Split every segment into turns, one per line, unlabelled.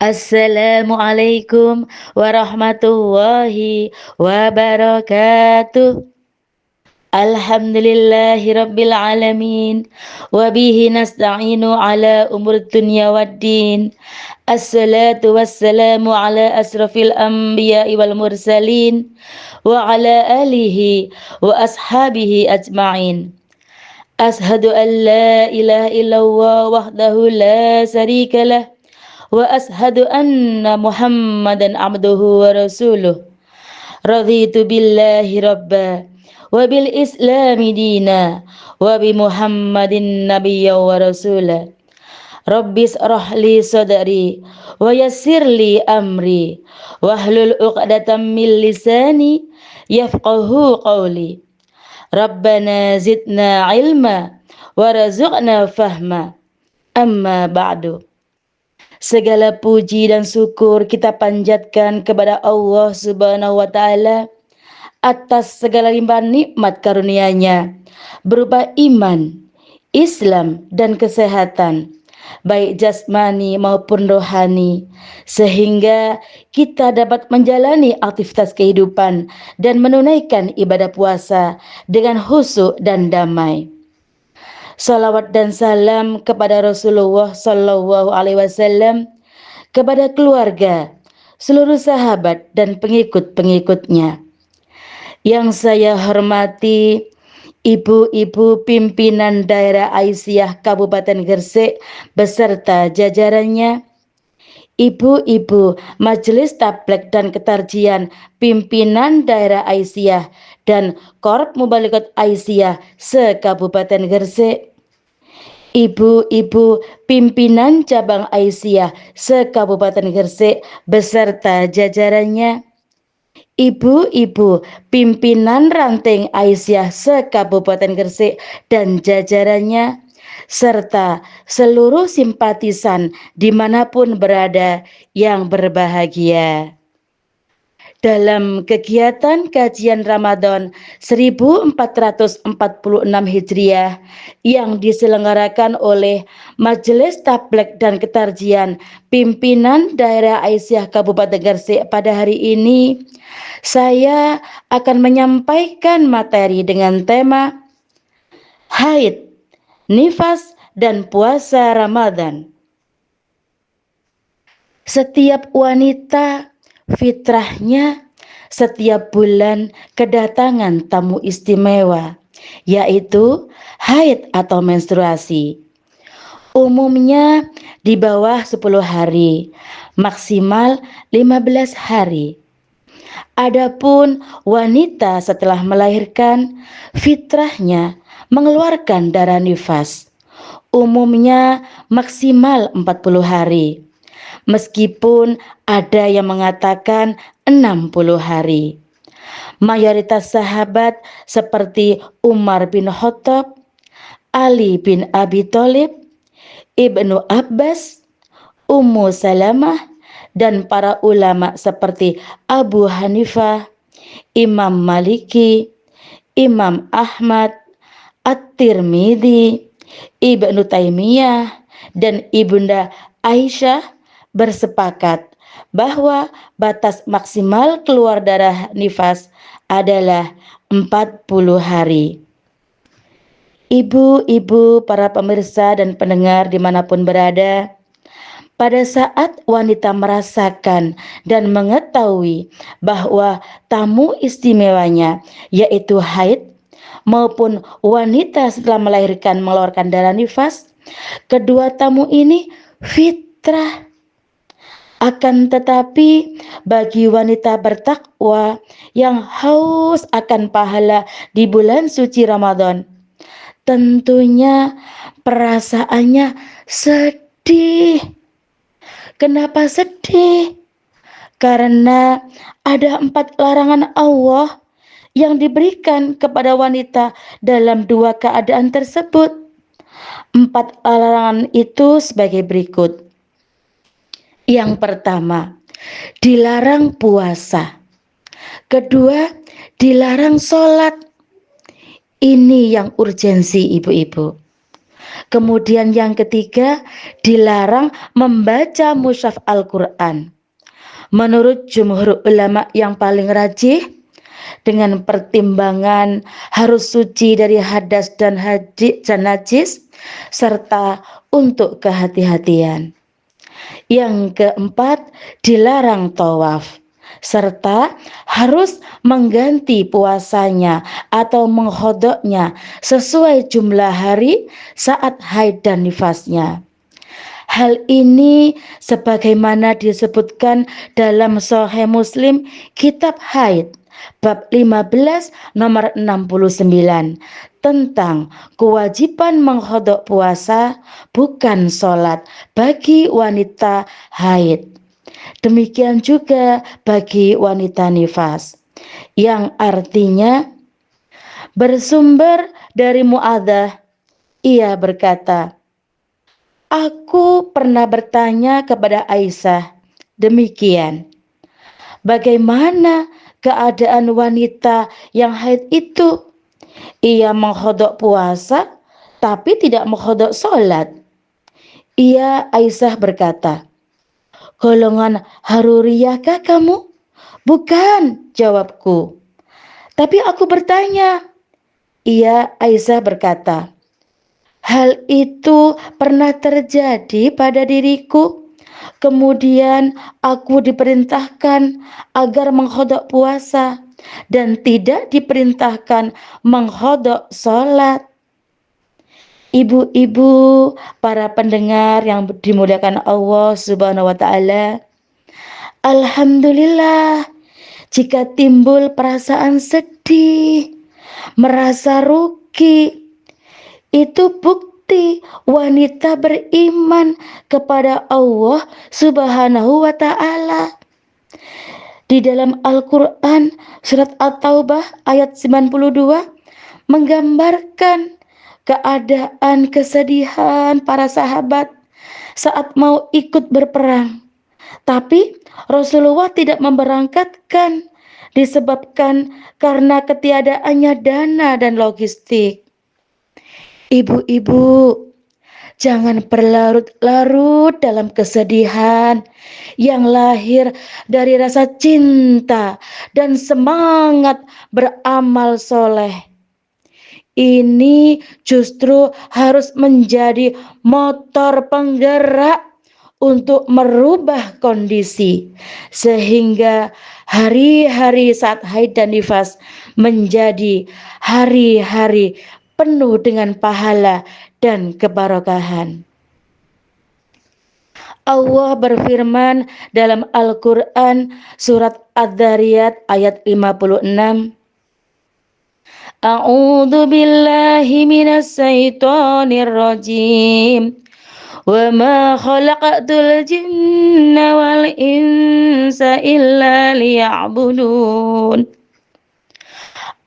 Assalamualaikum warahmatullahi wabarakatuh. Alhamdulillahi rabbil alamin. Wabihi nasta'inu ala umur dunya waddin. Assalatu wassalamu ala asrafil anbiya'i wal mursalin. Wa ala alihi wa ashabihi ajma'in. Ashhadu an la ilaha illallah wahdahu la syarika lah. Wa ashhadu anna Muhammadan abduhu wa rasuluh. Raditu billahi rabba wa bil islami dina wa bi Muhammadin nabiyya wa rasula. Rabbis rahli sadri wa yassirli amri wahlul 'uqdatam min lisani yafqahu qawli. Rabbana zidna ilma warzuqna fahma. Amma ba'du. Segala puji dan syukur kita panjatkan kepada Allah Subhanahu wa taala atas segala limpahan nikmat karunia-Nya berupa iman, Islam dan kesehatan, baik jasmani maupun rohani, sehingga kita dapat menjalani aktivitas kehidupan dan menunaikan ibadah puasa dengan khusyuk dan damai. Salawat dan salam kepada Rasulullah Sallallahu Alaihi Wasallam, kepada keluarga, seluruh sahabat dan pengikut-pengikutnya. Yang saya hormati ibu-ibu pimpinan daerah Aisyah Kabupaten Gresik beserta jajarannya, ibu-ibu Majelis Tablek dan Ketarjian pimpinan daerah Aisyah dan Korp Mubalikot Aisyah se-Kabupaten Gresik, ibu-ibu pimpinan cabang Aisyah se-Kabupaten Gresik beserta jajarannya, ibu-ibu pimpinan ranting Aisyah se-Kabupaten Gresik dan jajarannya, serta seluruh simpatisan dimanapun berada yang berbahagia. Dalam kegiatan kajian Ramadan 1446 Hijriah yang diselenggarakan oleh Majelis Tablek dan Ketarjian pimpinan daerah Aisyah Kabupaten Gresik pada hari ini, saya akan menyampaikan materi dengan tema haid, nifas, dan puasa Ramadan. Setiap wanita fitrahnya setiap bulan kedatangan tamu istimewa, yaitu haid atau menstruasi. Umumnya di bawah 10 hari, maksimal 15 hari. Adapun wanita setelah melahirkan, fitrahnya mengeluarkan darah nifas. Umumnya maksimal 40 hari. Meskipun ada yang mengatakan 60 hari. Mayoritas sahabat seperti Umar bin Khattab, Ali bin Abi Thalib, Ibnu Abbas, Ummu Salamah, dan para ulama seperti Abu Hanifah, Imam Maliki, Imam Ahmad, At-Tirmidzi, Ibnu Taimiyah, dan Ibunda Aisyah bersepakat bahwa batas maksimal keluar darah nifas adalah 40 hari. Ibu-ibu, para pemirsa dan pendengar dimanapun berada, pada saat wanita merasakan dan mengetahui bahwa tamu istimewanya yaitu haid maupun wanita setelah melahirkan mengeluarkan darah nifas, kedua tamu ini fitrah. Akan tetapi bagi wanita bertakwa yang haus akan pahala di bulan suci Ramadan, tentunya perasaannya sedih. Kenapa sedih? Karena ada 4 larangan Allah yang diberikan kepada wanita dalam 2 keadaan tersebut. 4 larangan itu sebagai berikut. Yang pertama, dilarang puasa. Kedua, dilarang sholat. Ini yang urgensi ibu-ibu. Kemudian yang ketiga, dilarang membaca mushaf Al-Quran. Menurut jumhur ulama yang paling rajih, dengan pertimbangan harus suci dari hadas dan najis, serta untuk kehati-hatian. Yang keempat, dilarang tawaf, serta harus mengganti puasanya atau menghodoknya sesuai jumlah hari saat haid dan nifasnya. Hal ini sebagaimana disebutkan dalam Sahih Muslim Kitab Haid bab 15 nomor 69 tentang kewajiban menghodok puasa bukan sholat bagi wanita haid. Demikian juga bagi wanita nifas, yang artinya bersumber dari Mu'adzah. Ia berkata, "Aku pernah bertanya kepada Aisyah demikian, bagaimana keadaan wanita yang haid itu? Ia menghodok puasa tapi tidak menghodok sholat." Aisyah berkata, "Golongan Haruriyahkah kamu?" "Bukan," jawabku. "Tapi aku bertanya." Aisyah berkata, "Hal itu pernah terjadi pada diriku. Kemudian aku diperintahkan agar menghodok puasa dan tidak diperintahkan menghodok sholat." Ibu-ibu, para pendengar yang dimuliakan Allah Subhanahu wa Ta'ala, alhamdulillah, jika timbul perasaan sedih, merasa rugi, itu bukti wanita beriman kepada Allah Subhanahu wa Ta'ala. Di dalam Al-Quran surat At-Taubah ayat 92 menggambarkan keadaan kesedihan para sahabat saat mau ikut berperang. Tapi Rasulullah tidak memberangkatkan disebabkan karena ketiadaannya dana dan logistik. Ibu-ibu, jangan berlarut-larut dalam kesedihan yang lahir dari rasa cinta dan semangat beramal soleh. Ini justru harus menjadi motor penggerak untuk merubah kondisi, sehingga hari-hari saat haid dan nifas menjadi hari-hari penuh dengan pahala dan keberkahan. Allah berfirman dalam Al-Quran surat Adz-Dzariyat ayat 56, "A'udzu billahi minas syaitonir rajim. Wa ma khalaqatul jinna wal insa illa liya'budun."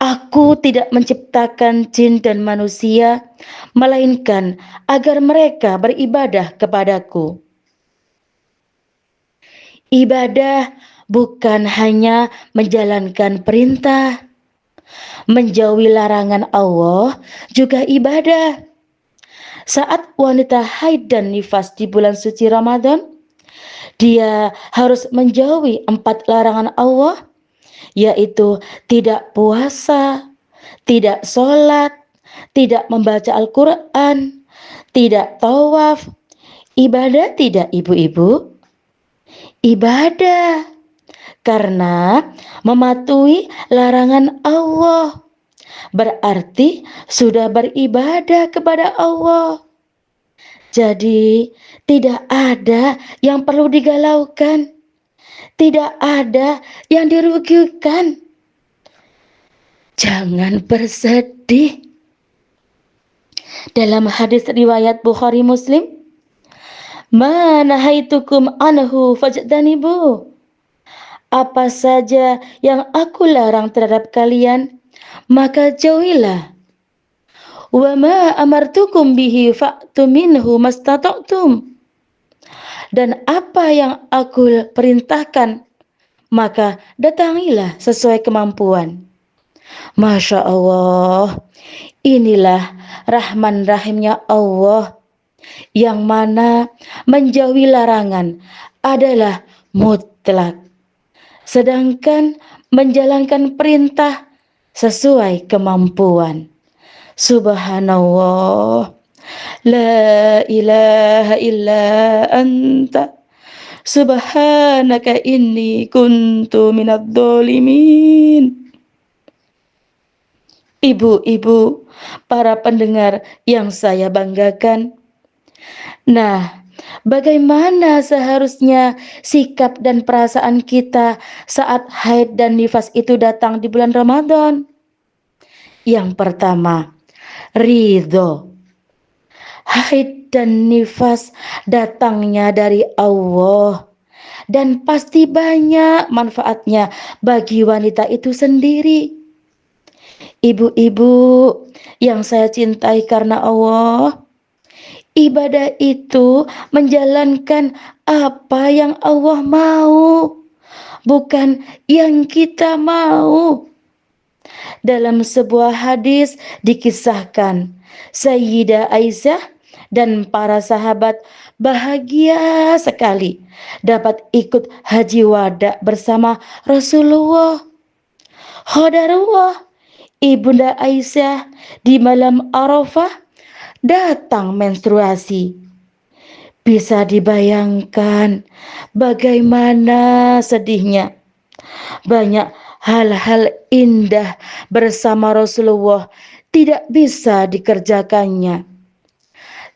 Aku tidak menciptakan jin dan manusia, melainkan agar mereka beribadah kepadaku. Ibadah bukan hanya menjalankan perintah, menjauhi larangan Allah juga ibadah. Saat wanita haid dan nifas di bulan suci Ramadan, dia harus menjauhi 4 larangan Allah, yaitu tidak puasa, tidak sholat, tidak membaca Al-Quran, tidak tawaf. Ibadah tidak, ibu-ibu? Ibadah, karena mematuhi larangan Allah berarti sudah beribadah kepada Allah. Jadi tidak ada yang perlu digalaukan, tidak ada yang dirugikan. Jangan bersedih. Dalam hadis riwayat Bukhari Muslim, "Ma nahaitukum anhu fajtanibu." Apa saja yang aku larang terhadap kalian, maka jauhilah. "Wa ma amartukum bihi fa'tu minhu mastata'tum." Dan apa yang aku perintahkan, maka datangilah sesuai kemampuan. Masya Allah, inilah Rahman Rahimnya Allah, yang mana menjauhi larangan adalah mutlak, sedangkan menjalankan perintah sesuai kemampuan. Subhanallah, la ilaha illa anta, subhanaka inni kuntu minadz dzalimin. Ibu-ibu, para pendengar yang saya banggakan. Nah, bagaimana seharusnya sikap dan perasaan kita saat haid dan nifas itu datang di bulan Ramadan? Yang pertama, ridho. Haid dan nifas datangnya dari Allah, dan pasti banyak manfaatnya bagi wanita itu sendiri. Ibu-ibu yang saya cintai karena Allah, ibadah itu menjalankan apa yang Allah mau, bukan yang kita mau. Dalam sebuah hadis dikisahkan, Sayyidah Aisyah dan para sahabat bahagia sekali dapat ikut haji wada bersama Rasulullah. Qadarullah, Ibunda Aisyah di malam Arafah datang menstruasi. Bisa dibayangkan bagaimana sedihnya. Banyak hal-hal indah bersama Rasulullah tidak bisa dikerjakannya.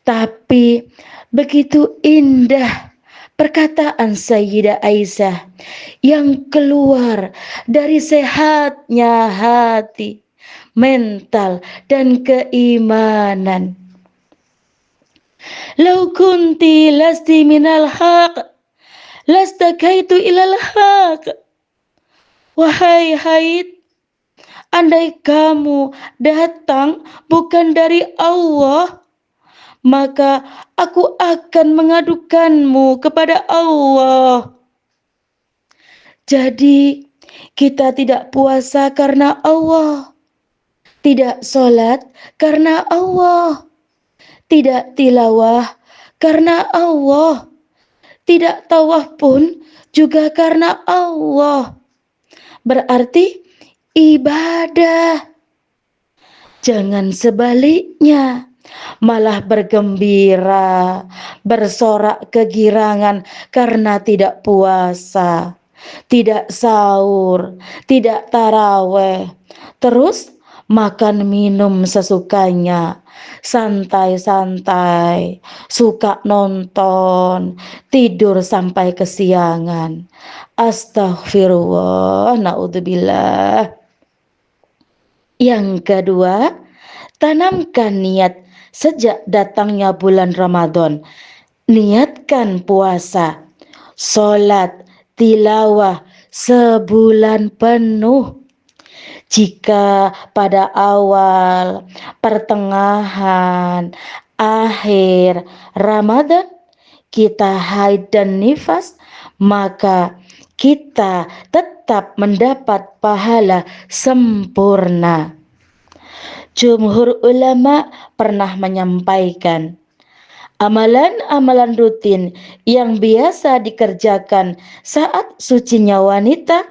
Tapi begitu indah perkataan Sayyidah Aisyah yang keluar dari sehatnya hati, mental, dan keimanan. Lau kunti lasti minal haq, lastakaitu ilal haq. Wahai haid, andai kamu datang bukan dari Allah, maka aku akan mengadukanmu kepada Allah. Jadi, kita tidak puasa karena Allah, tidak sholat karena Allah, tidak tilawah karena Allah, tidak tawaf pun juga karena Allah. Berarti ibadah. Jangan sebaliknya, malah bergembira, bersorak kegirangan karena tidak puasa, tidak sahur, tidak taraweh, terus makan minum sesukanya, santai-santai, suka nonton, tidur sampai kesiangan. Astaghfirullah, naudzubillah. Yang kedua, tanamkan niat sejak datangnya bulan Ramadan. Niatkan puasa, sholat, tilawah sebulan penuh. Jika pada awal, pertengahan, akhir Ramadan kita haid dan nifas, maka kita tetap mendapat pahala sempurna. Jumhur ulama pernah menyampaikan, amalan-amalan rutin yang biasa dikerjakan saat sucinya wanita,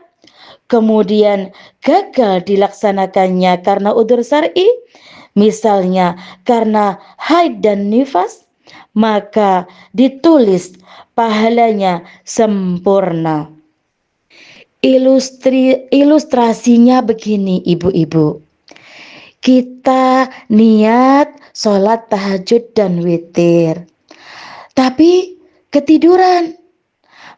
kemudian gagal dilaksanakannya karena udzur syar'i, misalnya karena haid dan nifas, maka ditulis pahalanya sempurna. Ilustrasinya begini, ibu-ibu. Kita niat sholat tahajud dan witir, tapi ketiduran,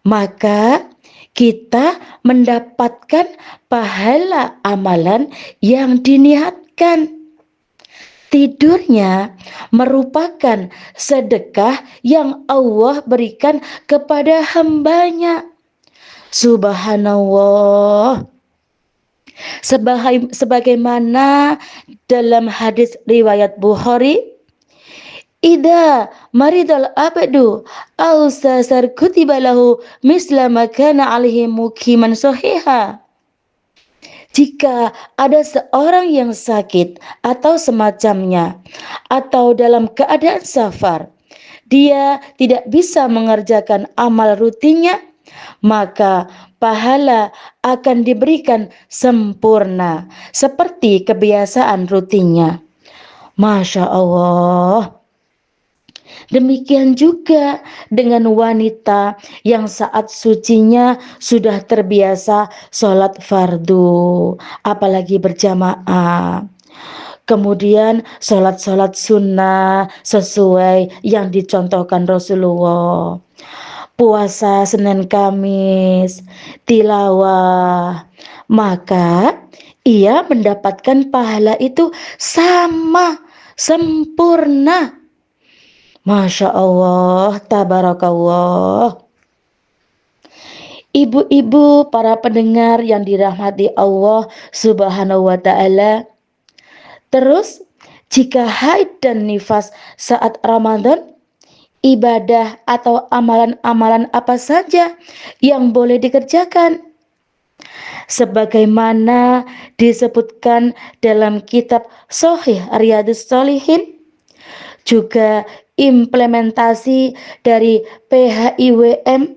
maka kita mendapatkan pahala amalan yang diniatkan. Tidurnya merupakan sedekah yang Allah berikan kepada hambanya. Subhanallah. Sebagaimana dalam hadis riwayat Bukhari, Ida maridal abdu au sasar kutiba lahu misla ma kana alaihi mukiman sahiha. Jika ada seorang yang sakit atau semacamnya, atau dalam keadaan safar, dia tidak bisa mengerjakan amal rutinnya, maka pahala akan diberikan sempurna seperti kebiasaan rutinnya. Masya Allah. Demikian juga dengan wanita yang saat sucinya sudah terbiasa sholat fardu, apalagi berjamaah. Kemudian sholat-sholat sunnah sesuai yang dicontohkan Rasulullah. Puasa Senin Kamis, tilawah. Maka ia mendapatkan pahala itu sama, sempurna. Masya Allah, tabarakallah. Ibu-ibu, para pendengar yang dirahmati Allah Subhanahu wa Ta'ala. Terus, jika haid dan nifas saat Ramadan, ibadah atau amalan-amalan apa saja yang boleh dikerjakan? Sebagaimana disebutkan dalam kitab Sahih Riyadhus Shalihin, juga implementasi dari PHIWM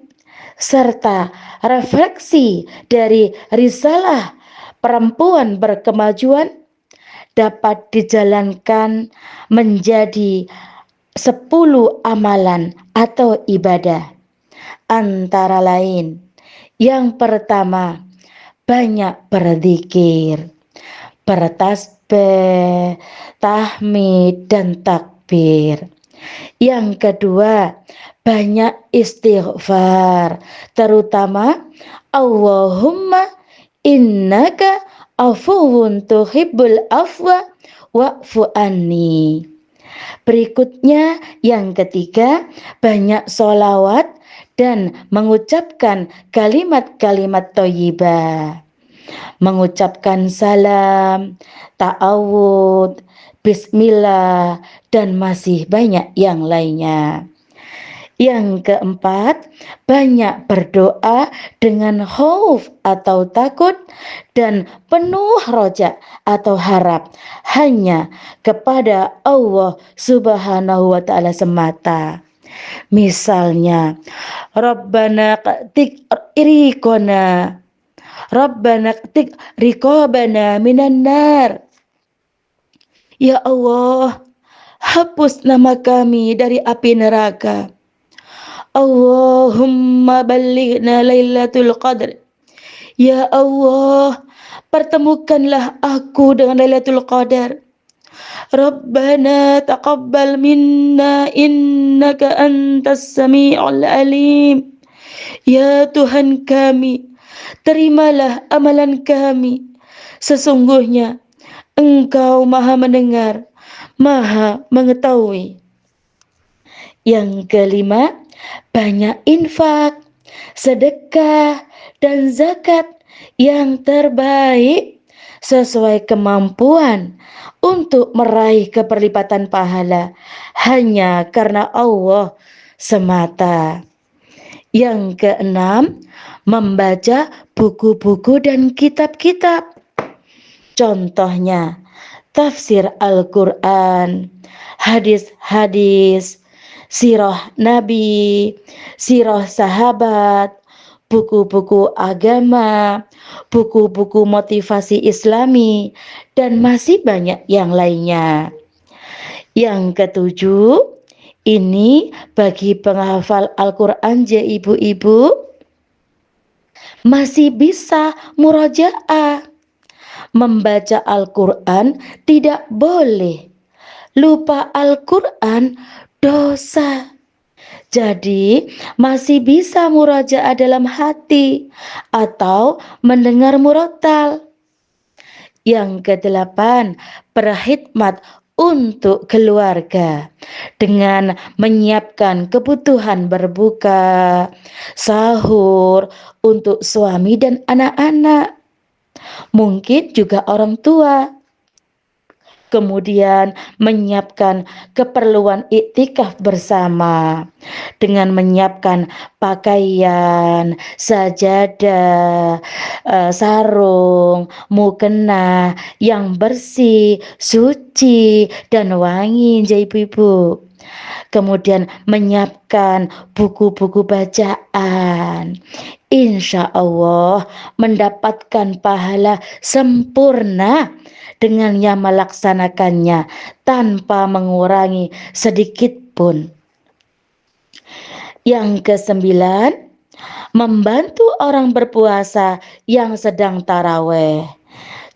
serta refleksi dari risalah perempuan berkemajuan dapat dijalankan menjadi 10 amalan atau ibadah. Antara lain, yang pertama, banyak berzikir, bertasbih, tahmid, dan takbir. Yang kedua, banyak istighfar, terutama Allahumma innaka afuwun tuhibbul afwa wa'fu anni. Berikutnya yang ketiga, banyak sholawat dan mengucapkan kalimat-kalimat thayyibah. Mengucapkan salam, ta'awud, bismillah, dan masih banyak yang lainnya. Yang keempat, banyak berdoa dengan khauf atau takut dan penuh roja atau harap hanya kepada Allah Subhanahu wa Ta'ala semata. Misalnya, Rabbana qtik irikona, Rabbana qtik riqabana minan nar. Ya Allah, hapus nama kami dari api neraka. Allahumma ballighna Lailatul Qadar. Ya Allah, pertemukanlah aku dengan Lailatul Qadar. Rabbana taqabbal minna innaka antas sami'ul alim. Ya Tuhan kami, terimalah amalan kami. Sesungguhnya Engkau Maha mendengar, Maha mengetahui. Yang kelima, banyak infak, sedekah, dan zakat yang terbaik sesuai kemampuan untuk meraih keberlipatan pahala hanya karena Allah semata. Yang keenam, membaca buku-buku dan kitab-kitab. Contohnya, tafsir Al-Quran, hadis-hadis, sirah Nabi, sirah sahabat, buku-buku agama, buku-buku motivasi Islami, dan masih banyak yang lainnya. Yang ketujuh, ini bagi penghafal Al-Quran ya ibu-ibu, masih bisa murojaah. Membaca Al-Quran tidak boleh. Lupa Al-Quran dosa. Jadi masih bisa murojaah dalam hati atau mendengar murotal. Yang kedelapan, berkhidmat untuk keluarga dengan menyiapkan kebutuhan berbuka, sahur untuk suami dan anak-anak. Mungkin juga orang tua. kemudian menyiapkan keperluan iktikaf bersama dengan menyiapkan pakaian, sajadah, sarung, mukena yang bersih, suci, dan wangi, ibu-ibu. Kemudian menyiapkan buku-buku bacaan. Insya Allah mendapatkan pahala sempurna dengan yang melaksanakannya tanpa mengurangi sedikit pun. Yang kesembilan, membantu orang berpuasa yang sedang taraweh.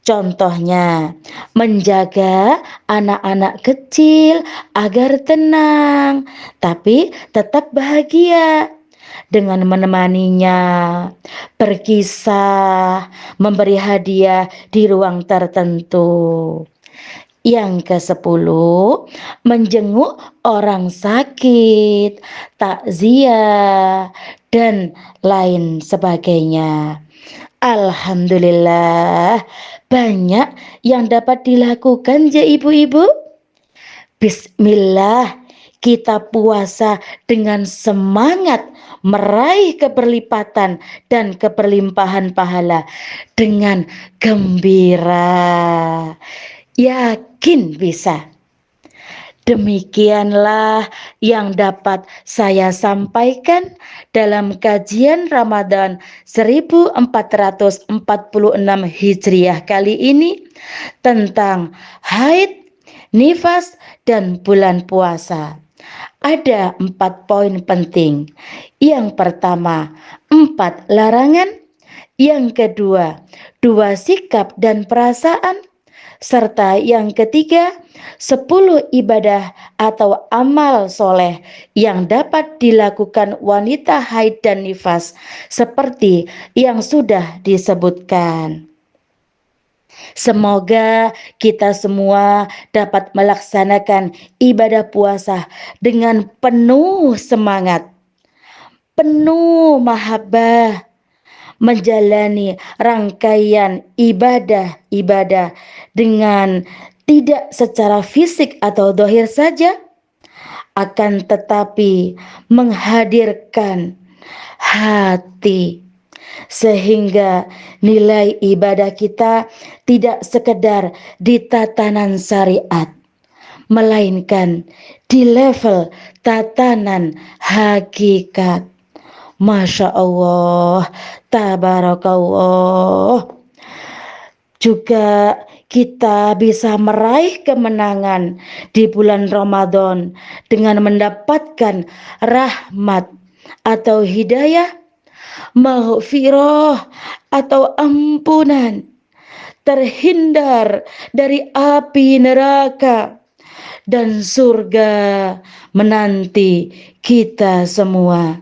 Contohnya, menjaga anak-anak kecil agar tenang, tapi tetap bahagia dengan menemaninya, berkisah, memberi hadiah di ruang tertentu. Yang ke-10, menjenguk orang sakit, takziah, dan lain sebagainya. Alhamdulillah, banyak yang dapat dilakukan ya ibu-ibu. Bismillah, kita puasa dengan semangat meraih keberlipatan dan keberlimpahan pahala dengan gembira. Yakin bisa. Demikianlah yang dapat saya sampaikan dalam kajian Ramadan 1446 Hijriah kali ini tentang haid, nifas, dan bulan puasa. Ada 4 poin penting. Yang pertama, 4 larangan. Yang kedua, 2 sikap dan perasaan. Serta yang ketiga, 10 ibadah atau amal soleh yang dapat dilakukan wanita haid dan nifas seperti yang sudah disebutkan. Semoga kita semua dapat melaksanakan ibadah puasa dengan penuh semangat, penuh mahabbah, menjalani rangkaian ibadah-ibadah dengan tidak secara fisik atau dohir saja, akan tetapi menghadirkan hati, sehingga nilai ibadah kita tidak sekedar di tatanan syariat, melainkan di level tatanan hakikat. Masya Allah, tabarakallah. Juga kita bisa meraih kemenangan di bulan Ramadan dengan mendapatkan rahmat atau hidayah, maghfirah atau ampunan, terhindar dari api neraka, dan surga menanti kita semua.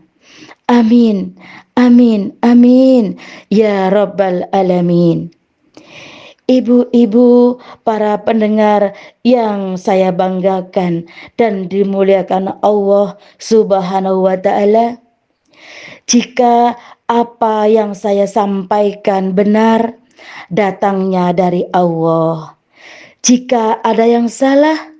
Amin, amin, amin, ya Rabbal Alamin. Ibu-ibu, para pendengar yang saya banggakan dan dimuliakan Allah Subhanahu wa Ta'ala, jika apa yang saya sampaikan benar, datangnya dari Allah. Jika ada yang salah,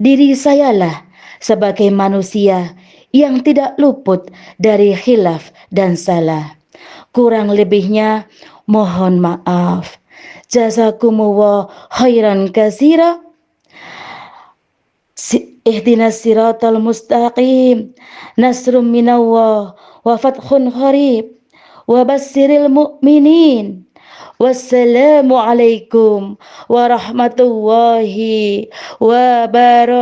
diri sayalah sebagai manusia yang tidak luput dari khilaf dan salah. Kurang lebihnya mohon maaf. Jazakumullah khairan katsira. Ihdinas siratal mustaqim. Nasrum minallah wa fathun qarib. Wa bassiril mu'minin. Wassalamualaikum warahmatullahi wabarakatuh.